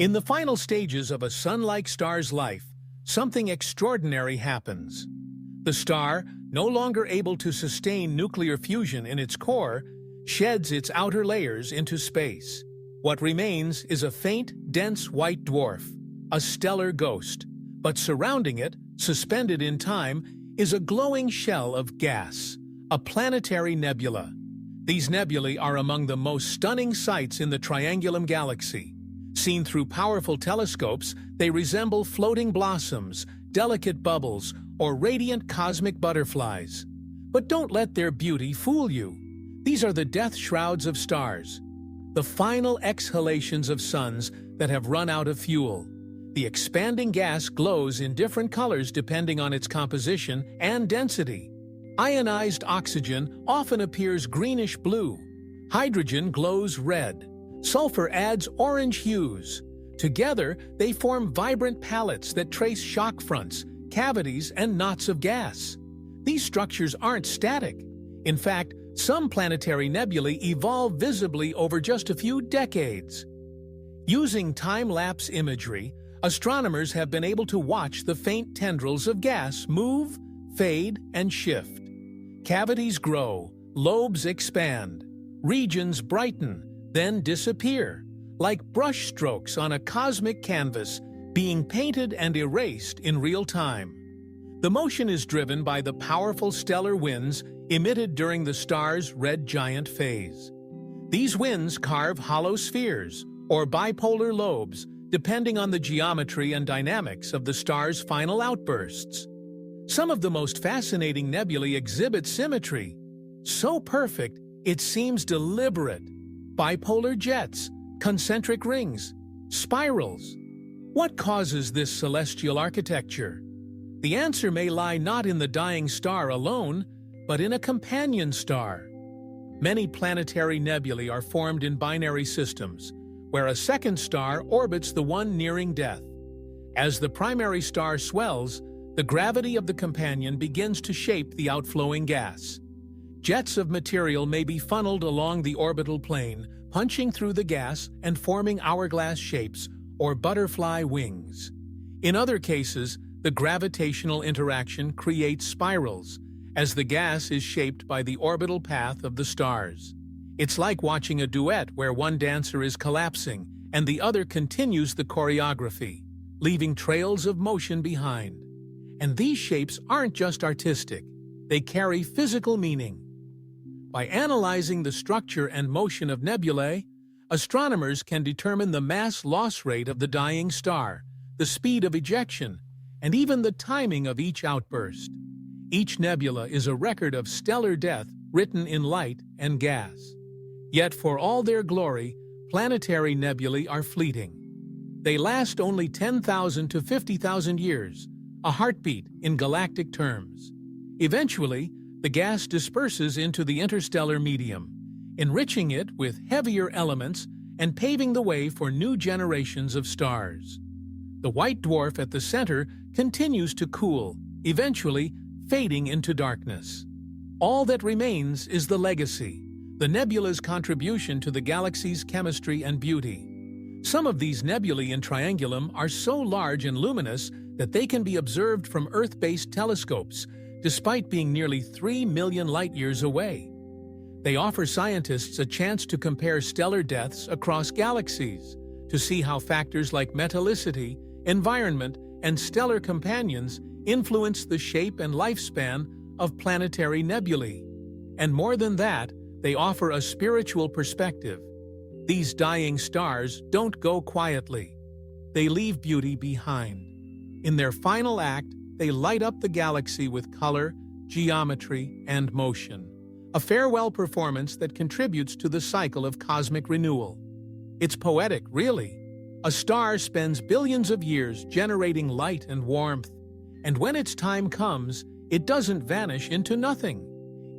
In the final stages of a sun-like star's life, something extraordinary happens. The star, no longer able to sustain nuclear fusion in its core, sheds its outer layers into space. What remains is a faint, dense white dwarf, a stellar ghost. But surrounding it, suspended in time, is a glowing shell of gas, a planetary nebula. These nebulae are among the most stunning sights in the Triangulum Galaxy. Seen through powerful telescopes, they resemble floating blossoms, delicate bubbles, or radiant cosmic butterflies. But don't let their beauty fool you. These are the death shrouds of stars, the final exhalations of suns that have run out of fuel. The expanding gas glows in different colors depending on its composition and density. Ionized oxygen often appears greenish-blue. Hydrogen glows red. Sulfur adds orange hues. Together, they form vibrant palettes that trace shock fronts, cavities, and knots of gas. These structures aren't static. In fact, some planetary nebulae evolve visibly over just a few decades. Using time-lapse imagery, astronomers have been able to watch the faint tendrils of gas move, fade, and shift. Cavities grow, lobes expand, regions brighten, then disappear, like brush strokes on a cosmic canvas being painted and erased in real time. The motion is driven by the powerful stellar winds emitted during the star's red giant phase. These winds carve hollow spheres, or bipolar lobes, depending on the geometry and dynamics of the star's final outbursts. Some of the most fascinating nebulae exhibit symmetry, so perfect it seems deliberate. Bipolar jets, concentric rings, spirals. What causes this celestial architecture? The answer may lie not in the dying star alone, but in a companion star. Many planetary nebulae are formed in binary systems, where a second star orbits the one nearing death. As the primary star swells, the gravity of the companion begins to shape the outflowing gas. Jets of material may be funneled along the orbital plane, punching through the gas and forming hourglass shapes or butterfly wings. In other cases, the gravitational interaction creates spirals, as the gas is shaped by the orbital path of the stars. It's like watching a duet where one dancer is collapsing and the other continues the choreography, leaving trails of motion behind. And these shapes aren't just artistic, they carry physical meaning. By analyzing the structure and motion of nebulae, astronomers can determine the mass loss rate of the dying star, the speed of ejection, and even the timing of each outburst. Each nebula is a record of stellar death written in light and gas. Yet for all their glory, planetary nebulae are fleeting. They last only 10,000 to 50,000 years, a heartbeat in galactic terms. Eventually, the gas disperses into the interstellar medium, enriching it with heavier elements and paving the way for new generations of stars. The white dwarf at the center continues to cool, eventually fading into darkness. All that remains is the legacy, the nebula's contribution to the galaxy's chemistry and beauty. Some of these nebulae in Triangulum are so large and luminous that they can be observed from Earth-based telescopes, despite being nearly 3 million light-years away. They offer scientists a chance to compare stellar deaths across galaxies, to see how factors like metallicity, environment, and stellar companions influence the shape and lifespan of planetary nebulae. And more than that, they offer a spiritual perspective. These dying stars don't go quietly. They leave beauty behind. In their final act, they light up the galaxy with color, geometry, and motion. A farewell performance that contributes to the cycle of cosmic renewal. It's poetic, really. A star spends billions of years generating light and warmth, and when its time comes, it doesn't vanish into nothing.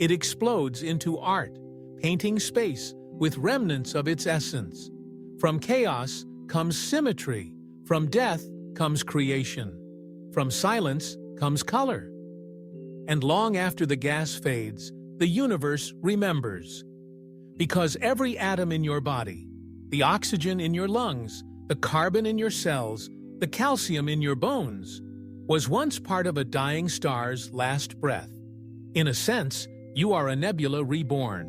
It explodes into art, painting space with remnants of its essence. From chaos comes symmetry. From death comes creation. From silence comes color. And long after the gas fades, the universe remembers. Because every atom in your body, the oxygen in your lungs, The carbon in your cells, the calcium in your bones, was once part of a dying star's last breath. In a sense, you are a nebula reborn.